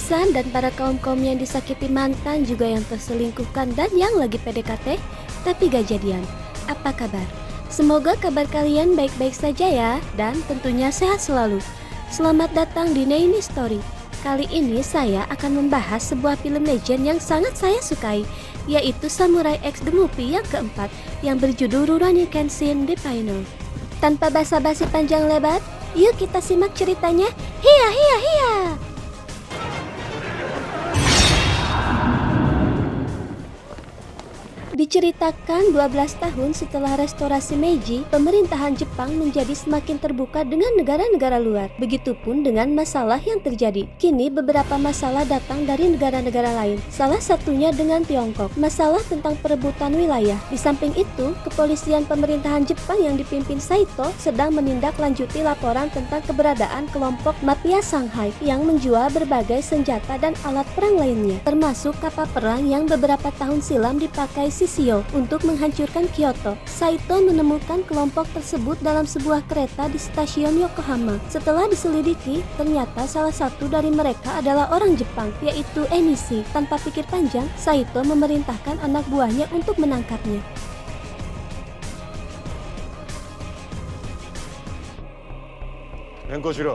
San dan para kaum-kaum yang disakiti mantan, juga yang terselingkuhkan dan yang lagi PDKT tapi gak jadian. Apa kabar? Semoga kabar kalian baik-baik saja ya, dan tentunya sehat selalu. Selamat datang di Neini Story. Kali ini saya akan membahas sebuah film legend yang sangat saya sukai, yaitu Samurai X The Movie yang keempat yang berjudul Rurouni Kenshin The Final. Tanpa basa-basi panjang lebar, yuk kita simak ceritanya. Hiya hiya hiya. Diceritakan 12 tahun setelah restorasi Meiji, pemerintahan Jepang menjadi semakin terbuka dengan negara-negara luar. Begitupun dengan masalah yang terjadi. Kini beberapa masalah datang dari negara-negara lain. Salah satunya dengan Tiongkok. Masalah tentang perebutan wilayah. Di samping itu, kepolisian pemerintahan Jepang yang dipimpin Saito sedang menindaklanjuti laporan tentang keberadaan kelompok mafia Shanghai yang menjual berbagai senjata dan alat perang lainnya, termasuk kapal perang yang beberapa tahun silam dipakai Shishio untuk menghancurkan Kyoto. Saito menemukan kelompok tersebut dalam sebuah kereta di stasiun Yokohama. Setelah diselidiki, ternyata salah satu dari mereka adalah orang Jepang, yaitu Enishi. Tanpa pikir panjang, Saito memerintahkan anak buahnya untuk menangkapnya. Enkoshiro.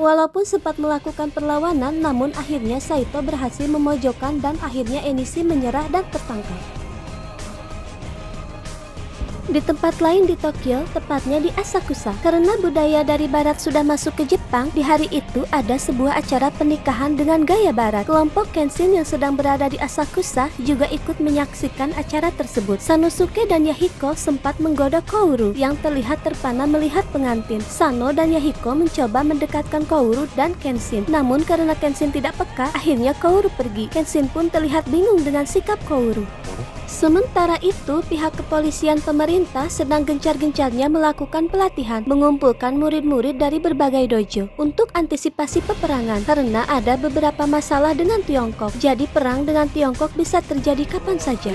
Walaupun sempat melakukan perlawanan, namun akhirnya Saito berhasil memojokkan dan akhirnya Enishi menyerah dan tertangkap. Di tempat lain di Tokyo, tepatnya di Asakusa, karena budaya dari barat sudah masuk ke Jepang, di hari itu ada sebuah acara pernikahan dengan gaya barat. Kelompok Kenshin yang sedang berada di Asakusa juga ikut menyaksikan acara tersebut. Sanosuke dan Yahiko sempat menggoda Kaoru yang terlihat terpana melihat pengantin. Sano dan Yahiko mencoba mendekatkan Kaoru dan Kenshin, namun karena Kenshin tidak peka, akhirnya Kaoru pergi. Kenshin pun terlihat bingung dengan sikap Kaoru. Sementara itu, pihak kepolisian pemerintah sedang gencar-gencarnya melakukan pelatihan, mengumpulkan murid-murid dari berbagai dojo untuk antisipasi peperangan karena ada beberapa masalah dengan Tiongkok. Jadi perang dengan Tiongkok bisa terjadi kapan saja.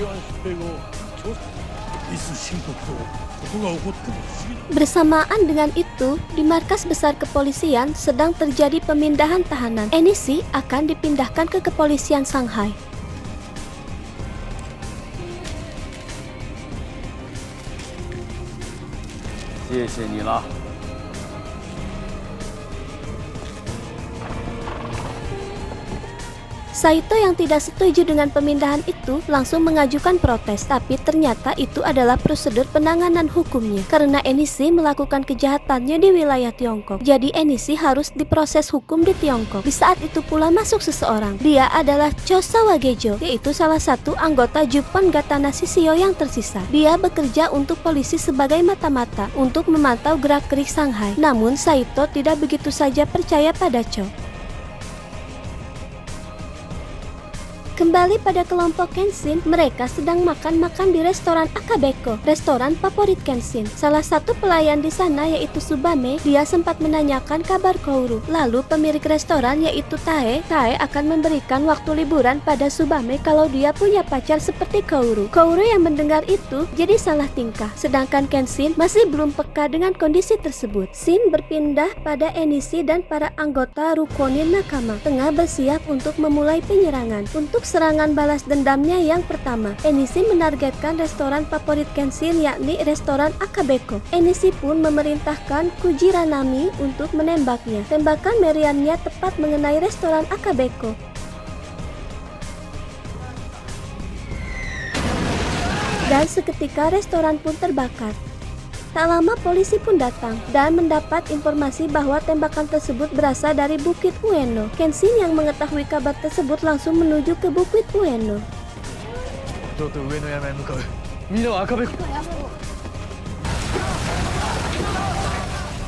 Bersamaan dengan itu, di markas besar kepolisian sedang terjadi pemindahan tahanan. Enishi akan dipindahkan ke kepolisian Shanghai. Saito yang tidak setuju dengan pemindahan itu langsung mengajukan protes, tapi ternyata itu adalah prosedur penanganan hukumnya karena Enishi melakukan kejahatannya di wilayah Tiongkok. Jadi Enishi harus diproses hukum di Tiongkok. Di saat itu pula masuk seseorang. Dia adalah Cho Sawagejo, yaitu salah satu anggota Juppon Gatana Shishio yang tersisa. Dia bekerja untuk polisi sebagai mata-mata untuk memantau gerak-gerik Shanghai. Namun Saito tidak begitu saja percaya pada Cho. Kembali pada kelompok Kenshin, mereka sedang makan-makan di restoran Akabeko, restoran favorit Kenshin. Salah satu pelayan di sana yaitu Tsubame, dia sempat menanyakan kabar Kaoru. Lalu pemilik restoran yaitu Tae akan memberikan waktu liburan pada Tsubame kalau dia punya pacar seperti Kaoru. Kaoru yang mendengar itu jadi salah tingkah, sedangkan Kenshin masih belum peka dengan kondisi tersebut. Scene berpindah pada Enishi dan para anggota Rurouni Nakama tengah bersiap untuk memulai penyerangan. Untuk serangan balas dendamnya yang pertama, Enishi menargetkan restoran favorit Kenshin yakni restoran Akabeko. Enishi pun memerintahkan Kujiranami untuk menembaknya. Tembakan meriamnya tepat mengenai restoran Akabeko. Dan seketika restoran pun terbakar. Tak lama polisi pun datang dan mendapat informasi bahwa tembakan tersebut berasal dari Bukit Ueno. Kenshin yang mengetahui kabar tersebut langsung menuju ke Bukit Ueno.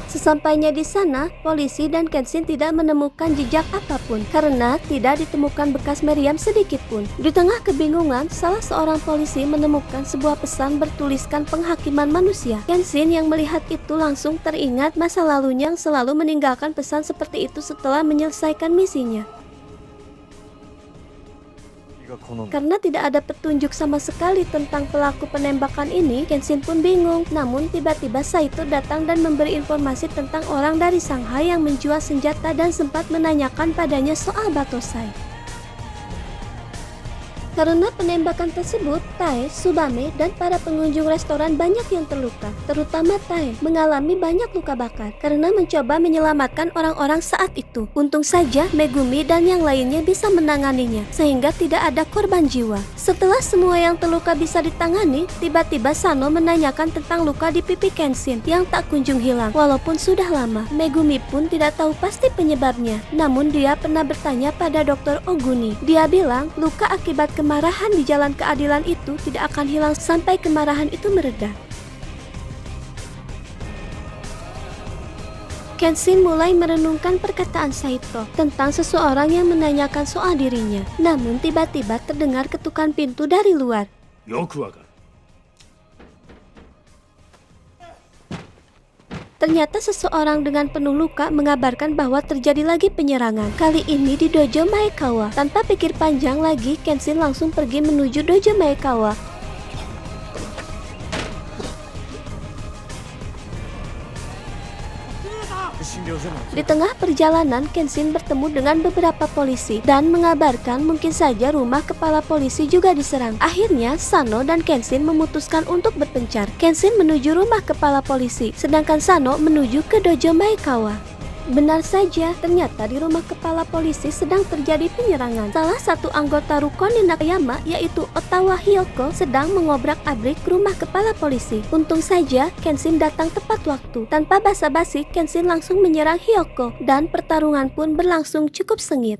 Sesampainya di sana, polisi dan Kenshin tidak menemukan jejak apapun karena tidak ditemukan bekas meriam sedikit pun. Di tengah kebingungan, salah seorang polisi menemukan sebuah pesan bertuliskan penghakiman manusia. Kenshin yang melihat itu langsung teringat masa lalunya yang selalu meninggalkan pesan seperti itu setelah menyelesaikan misinya. Karena tidak ada petunjuk sama sekali tentang pelaku penembakan ini, Kenshin pun bingung. Namun tiba-tiba Saito datang dan memberi informasi tentang orang dari Shanghai yang menjual senjata dan sempat menanyakan padanya soal Batosai. Karena penembakan tersebut, Tae, Tsubame, dan para pengunjung restoran banyak yang terluka. Terutama Tae mengalami banyak luka bakar karena mencoba menyelamatkan orang-orang saat itu. Untung saja Megumi dan yang lainnya bisa menanganinya sehingga tidak ada korban jiwa. Setelah semua yang terluka bisa ditangani, tiba-tiba Sano menanyakan tentang luka di pipi Kenshin yang tak kunjung hilang. Walaupun sudah lama, Megumi pun tidak tahu pasti penyebabnya. Namun dia pernah bertanya pada Dr. Oguni. Dia bilang luka akibat kemarahan di jalan keadilan itu tidak akan hilang sampai kemarahan itu mereda. Kenshin mulai merenungkan perkataan Saito tentang seseorang yang menanyakan soal dirinya. Namun tiba-tiba terdengar ketukan pintu dari luar. Ternyata seseorang dengan penuh luka mengabarkan bahwa terjadi lagi penyerangan. Kali ini di dojo Maekawa. Tanpa pikir panjang lagi, Kenshin langsung pergi menuju dojo Maekawa. Di tengah perjalanan, Kenshin bertemu dengan beberapa polisi dan mengabarkan mungkin saja rumah kepala polisi juga diserang. Akhirnya, Sano dan Kenshin memutuskan untuk berpencar. Kenshin menuju rumah kepala polisi, sedangkan Sano menuju ke dojo Maekawa. Benar saja, ternyata di rumah kepala polisi sedang terjadi penyerangan. Salah satu anggota rukun Nakayama, yaitu Otawa Hyoko, sedang mengobrak-abrik rumah kepala polisi. Untung saja, Kenshin datang tepat waktu. Tanpa basa-basi, Kenshin langsung menyerang Hyoko, dan pertarungan pun berlangsung cukup sengit.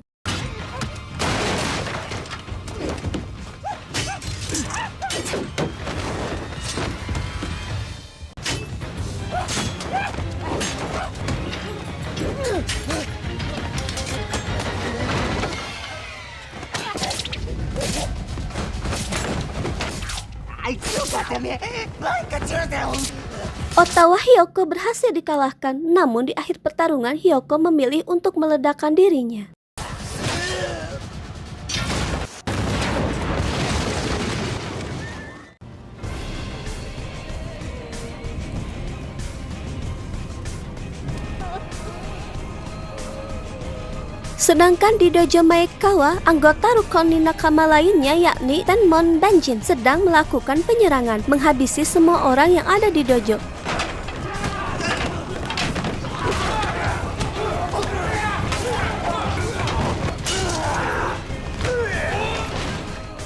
Otawa Hyoko berhasil dikalahkan, namun di akhir pertarungan Hyoko memilih untuk meledakkan dirinya. Sedangkan di dojo Maekawa, anggota rukun Nakama lainnya yakni Tenmon dan Jin sedang melakukan penyerangan, menghabisi semua orang yang ada di dojo.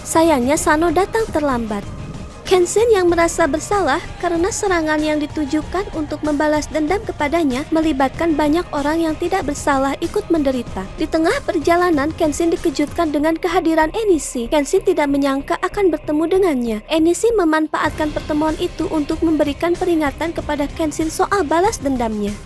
Sayangnya Sano datang terlambat. Kenshin yang merasa bersalah karena serangan yang ditujukan untuk membalas dendam kepadanya melibatkan banyak orang yang tidak bersalah ikut menderita. Di tengah perjalanan, Kenshin dikejutkan dengan kehadiran Enishi. Kenshin tidak menyangka akan bertemu dengannya. Enishi memanfaatkan pertemuan itu untuk memberikan peringatan kepada Kenshin soal balas dendamnya.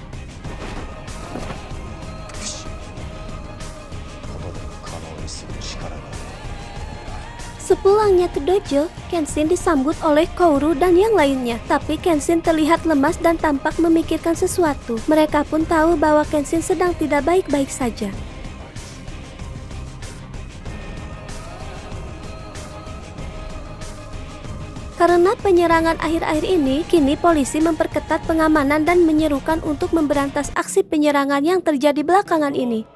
Sepulangnya ke dojo, Kenshin disambut oleh Kaoru dan yang lainnya. Tapi Kenshin terlihat lemas dan tampak memikirkan sesuatu. Mereka pun tahu bahwa Kenshin sedang tidak baik-baik saja. Karena penyerangan akhir-akhir ini, kini polisi memperketat pengamanan dan menyerukan untuk memberantas aksi penyerangan yang terjadi belakangan ini.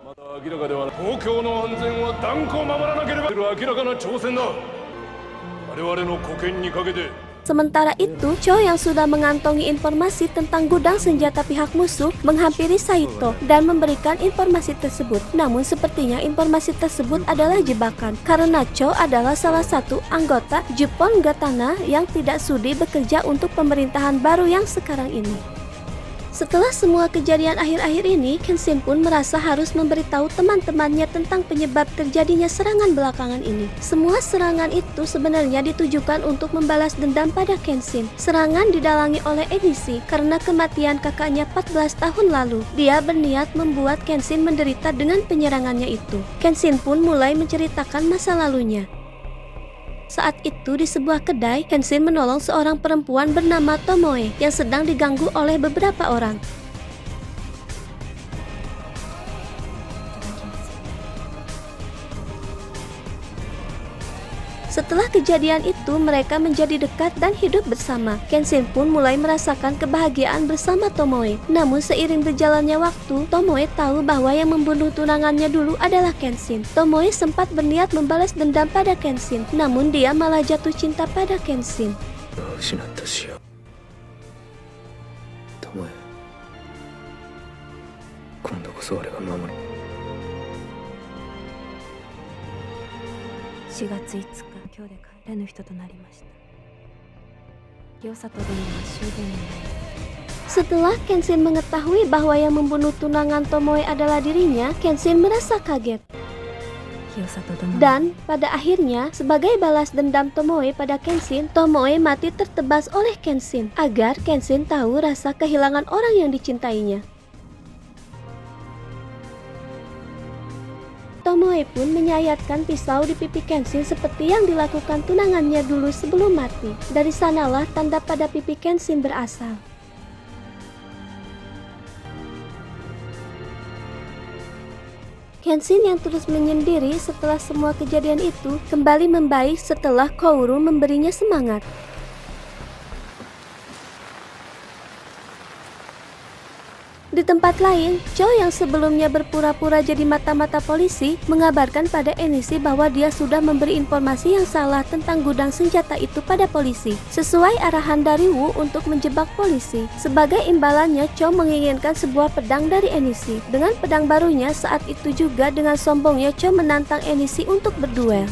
Sementara itu, Cho yang sudah mengantongi informasi tentang gudang senjata pihak musuh menghampiri Saito dan memberikan informasi tersebut. Namun sepertinya informasi tersebut adalah jebakan karena Cho adalah salah satu anggota Juppon Gatana yang tidak sudi bekerja untuk pemerintahan baru yang sekarang ini. Setelah semua kejadian akhir-akhir ini, Kenshin pun merasa harus memberitahu teman-temannya tentang penyebab terjadinya serangan belakangan ini. Semua serangan itu sebenarnya ditujukan untuk membalas dendam pada Kenshin. Serangan didalangi oleh Enishi karena kematian kakaknya 14 tahun lalu. Dia berniat membuat Kenshin menderita dengan penyerangannya itu. Kenshin pun mulai menceritakan masa lalunya. Saat itu di sebuah kedai, Kenshin menolong seorang perempuan bernama Tomoe yang sedang diganggu oleh beberapa orang. Setelah kejadian itu, mereka menjadi dekat dan hidup bersama. Kenshin pun mulai merasakan kebahagiaan bersama Tomoe. Namun seiring berjalannya waktu, Tomoe tahu bahwa yang membunuh tunangannya dulu adalah Kenshin. Tomoe sempat berniat membalas dendam pada Kenshin, namun dia malah jatuh cinta pada Kenshin. Tomoe, 4月5日、今日で帰れぬ人となりました。清里殿は終電になり、 Setelah Kenshin mengetahui bahwa yang membunuh tunangan Tomoe adalah dirinya, Kenshin merasa kaget. Dan pada akhirnya, sebagai balas dendam Tomoe pada Kenshin, Tomoe mati tertebas oleh Kenshin agar Kenshin tahu rasa kehilangan orang yang dicintainya. Tomoe pun menyayatkan pisau di pipi Kenshin seperti yang dilakukan tunangannya dulu sebelum mati. Dari sanalah tanda pada pipi Kenshin berasal. Kenshin yang terus menyendiri setelah semua kejadian itu kembali membaik setelah Kaoru memberinya semangat. Di tempat lain, Cho yang sebelumnya berpura-pura jadi mata-mata polisi mengabarkan pada Enishi bahwa dia sudah memberi informasi yang salah tentang gudang senjata itu pada polisi, sesuai arahan dari Wu untuk menjebak polisi. Sebagai imbalannya, Cho menginginkan sebuah pedang dari Enishi. Dengan pedang barunya, saat itu juga dengan sombongnya Cho menantang Enishi untuk berduel.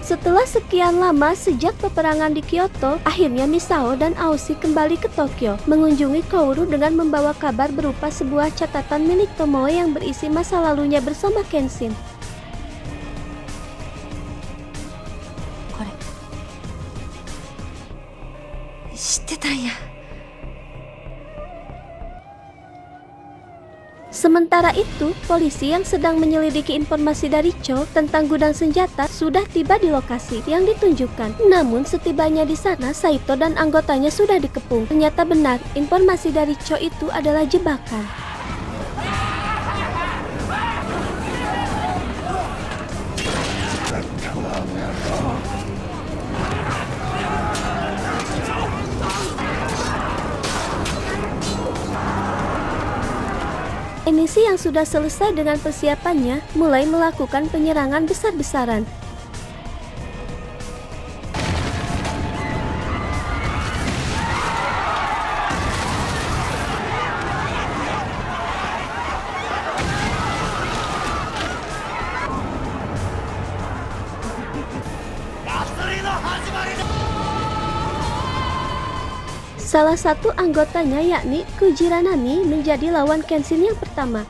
Setelah sekian lama sejak peperangan di Kyoto, akhirnya Misao dan Aoshi kembali ke Tokyo, mengunjungi Kaoru dengan membawa kabar berupa sebuah catatan milik Tomoe yang berisi masa lalunya bersama Kenshin. Sementara itu, polisi yang sedang menyelidiki informasi dari Cho tentang gudang senjata sudah tiba di lokasi yang ditunjukkan. Namun setibanya di sana, Saito dan anggotanya sudah dikepung. Ternyata benar, informasi dari Cho itu adalah jebakan. Enishi yang sudah selesai dengan persiapannya mulai melakukan penyerangan besar-besaran. Salah satu anggotanya yakni Kujiranami menjadi lawan Kenshin yang pertama.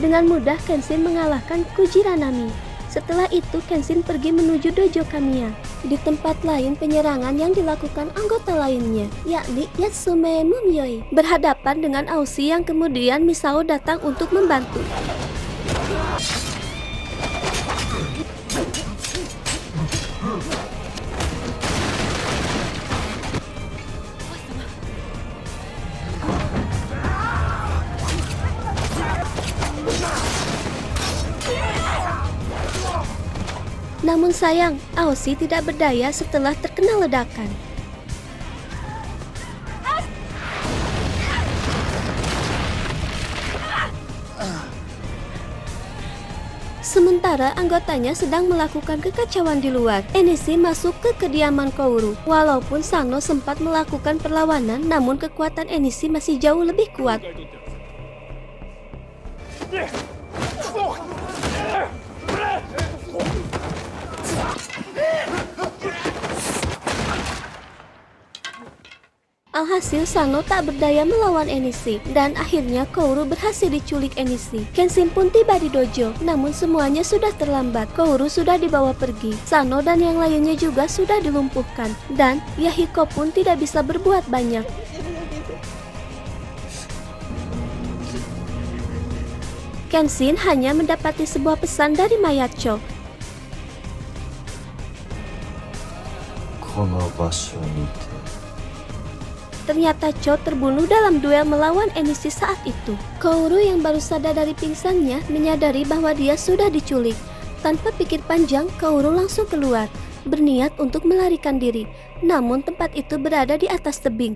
Dengan mudah Kenshin mengalahkan Kujiranami. Setelah itu Kenshin pergi menuju dojo Kamiya. Di tempat lain penyerangan yang dilakukan anggota lainnya, yakni Yatsume Mumyoi, berhadapan dengan Aoshi yang kemudian Misao datang untuk membantu. Namun sayang, Aoshi tidak berdaya setelah terkena ledakan. Sementara anggotanya sedang melakukan kekacauan di luar, Enishi masuk ke kediaman Kaoru. Walaupun Sano sempat melakukan perlawanan, namun kekuatan Enishi masih jauh lebih kuat. Alhasil Sano tak berdaya melawan Enishi dan akhirnya Kaoru berhasil diculik Enishi. Kenshin pun tiba di dojo, namun semuanya sudah terlambat. Kaoru sudah dibawa pergi, Sano dan yang lainnya juga sudah dilumpuhkan, dan Yahiko pun tidak bisa berbuat banyak. Kenshin hanya mendapati sebuah pesan dari Mayacho. Ternyata Cho terbunuh dalam duel melawan Enishi saat itu. Kaoru yang baru sadar dari pingsannya menyadari bahwa dia sudah diculik. Tanpa pikir panjang, Kaoru langsung keluar, berniat untuk melarikan diri. Namun tempat itu berada di atas tebing.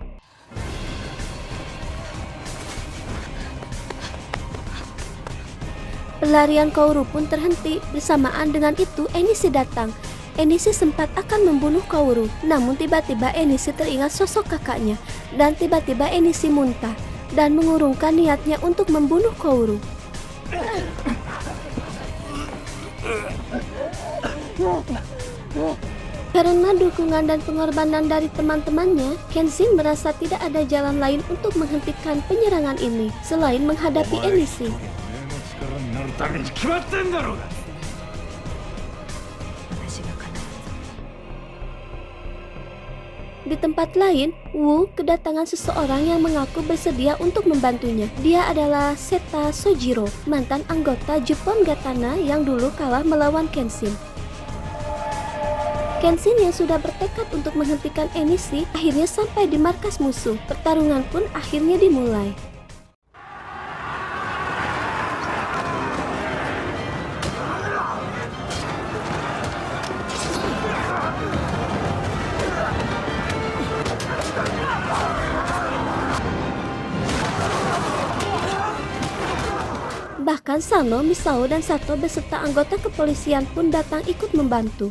Pelarian Kaoru pun terhenti. Bersamaan dengan itu Enishi datang. Enishi sempat akan membunuh Kaoru, namun tiba-tiba Enishi teringat sosok kakaknya, dan tiba-tiba Enishi muntah dan mengurungkan niatnya untuk membunuh Kaoru. Karena dukungan dan pengorbanan dari teman-temannya, Kenshin merasa tidak ada jalan lain untuk menghentikan penyerangan ini selain menghadapi Enishi. Di tempat lain, Wu kedatangan seseorang yang mengaku bersedia untuk membantunya. Dia adalah Seta Sojiro, mantan anggota Juppon Gatana yang dulu kalah melawan Kenshin. Kenshin yang sudah bertekad untuk menghentikan Enishi akhirnya sampai di markas musuh. Pertarungan pun akhirnya dimulai. Bahkan Sano, Misao, dan Sato beserta anggota kepolisian pun datang ikut membantu.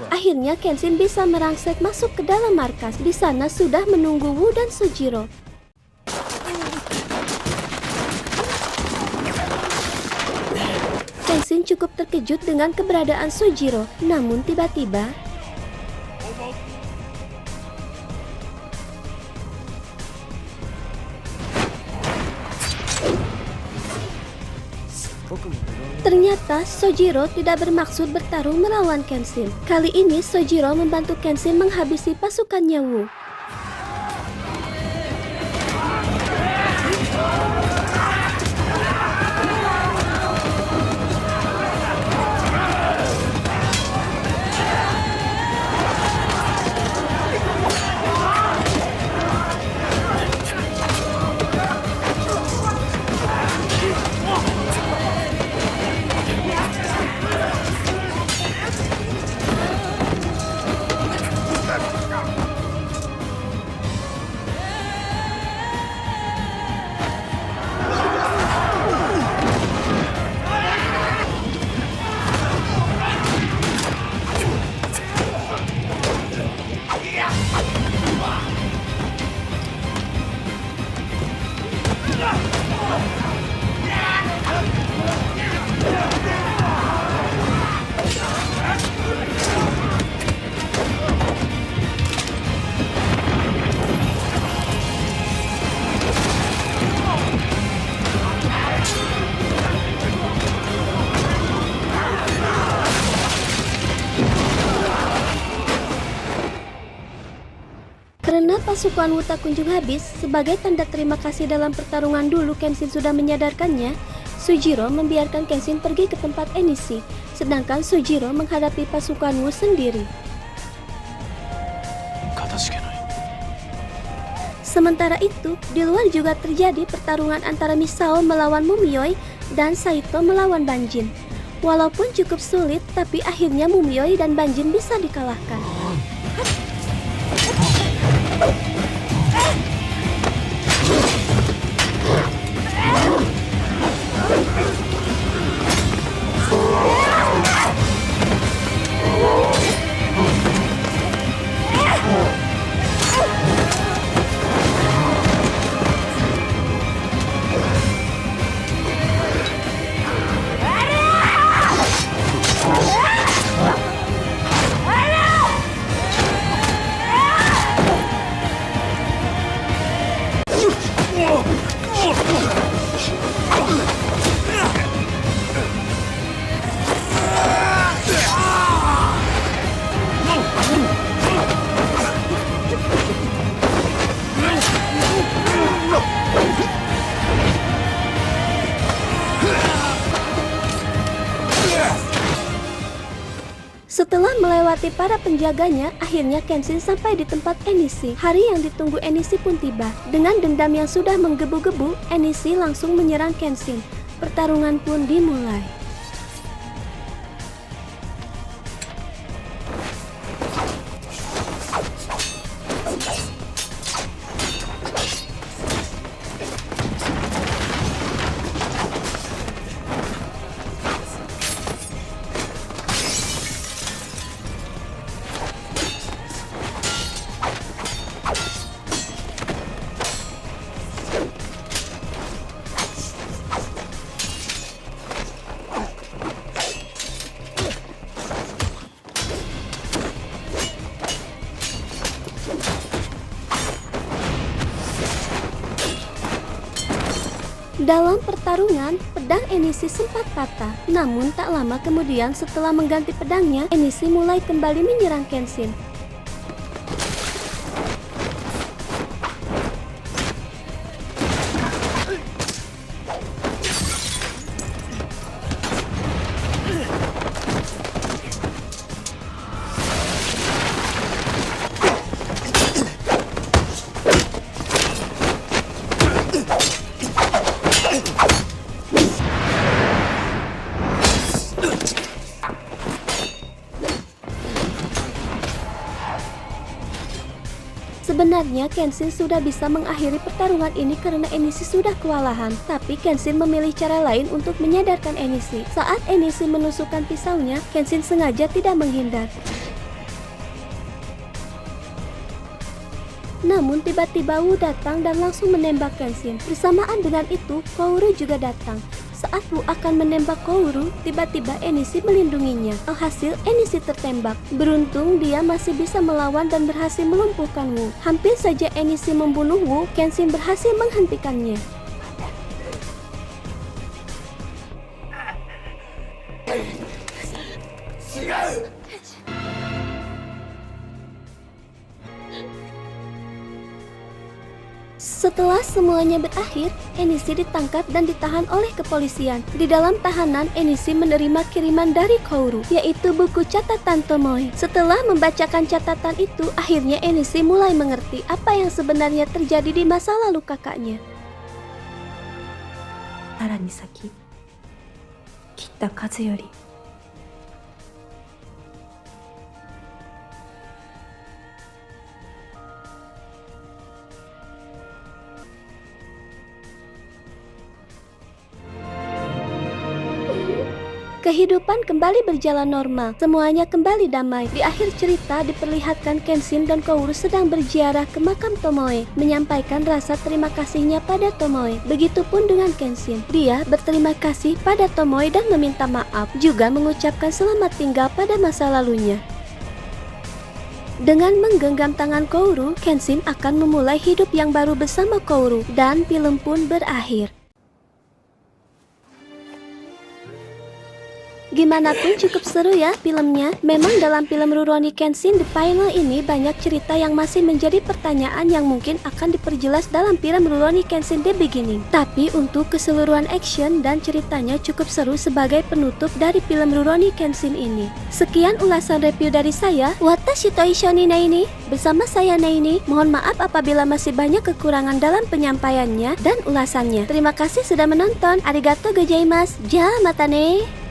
Akhirnya Kenshin bisa merangsek masuk ke dalam markas. Di sana sudah menunggu Wu dan Sojiro. Kenshin cukup terkejut dengan keberadaan Sojiro, namun tiba-tiba ternyata Sojiro tidak bermaksud bertarung melawan Kenshin. Kali ini Sojiro membantu Kenshin menghabisi pasukannya Wu. Karena pasukan Wu tak kunjung habis, sebagai tanda terima kasih dalam pertarungan dulu Kenshin sudah menyadarkannya, Sojiro membiarkan Kenshin pergi ke tempat Enishi, sedangkan Sojiro menghadapi pasukan Wu sendiri. Sementara itu, di luar juga terjadi pertarungan antara Misao melawan Mumiyoi dan Saito melawan Banjin. Walaupun cukup sulit, tapi akhirnya Mumioi dan Banjin bisa dikalahkan. Setelah melewati para penjaganya, akhirnya Kenshin sampai di tempat Enishi. Hari yang ditunggu Enishi pun tiba. Dengan dendam yang sudah menggebu-gebu, Enishi langsung menyerang Kenshin. Pertarungan pun dimulai. Dalam pertarungan, pedang Enishi sempat patah. Namun tak lama kemudian setelah mengganti pedangnya, Enishi mulai kembali menyerang Kenshin. Sebenarnya Kenshin sudah bisa mengakhiri pertarungan ini karena Enishi sudah kewalahan. Tapi Kenshin memilih cara lain untuk menyadarkan Enishi. Saat Enishi menusukkan pisaunya, Kenshin sengaja tidak menghindar. Namun tiba-tiba Wu datang dan langsung menembak Kenshin. Bersamaan dengan itu, Kouru juga datang. Saat Wu akan menembak Kouru, tiba-tiba Enishi melindunginya. Alhasil Enishi tertembak. Beruntung dia masih bisa melawan dan berhasil melumpuhkan Wu. Hampir saja Enishi membunuh Wu, Kenshin berhasil menghentikannya. Setelah semuanya berakhir, Enishi ditangkap dan ditahan oleh kepolisian. Di dalam tahanan, Enishi menerima kiriman dari Kouru, yaitu buku catatan Tomoe. Setelah membacakan catatan itu, akhirnya Enishi mulai mengerti apa yang sebenarnya terjadi di masa lalu kakaknya. さらに先、切った数より Kehidupan kembali berjalan normal, semuanya kembali damai. Di akhir cerita diperlihatkan Kenshin dan Kouru sedang berziarah ke makam Tomoe, menyampaikan rasa terima kasihnya pada Tomoe. Begitupun dengan Kenshin, dia berterima kasih pada Tomoe dan meminta maaf, juga mengucapkan selamat tinggal pada masa lalunya. Dengan menggenggam tangan Kouru, Kenshin akan memulai hidup yang baru bersama Kouru, dan film pun berakhir. Gimana pun cukup seru ya filmnya. Memang dalam film Rurouni Kenshin The Final ini banyak cerita yang masih menjadi pertanyaan yang mungkin akan diperjelas dalam film Rurouni Kenshin The Beginning. Tapi untuk keseluruhan action dan ceritanya cukup seru sebagai penutup dari film Rurouni Kenshin ini. Sekian ulasan review dari saya, Watashi to issho ni Neini. Bersama saya Neini, mohon maaf apabila masih banyak kekurangan dalam penyampaiannya dan ulasannya. Terima kasih sudah menonton. Arigatou gozaimasu. Ja, mata ne.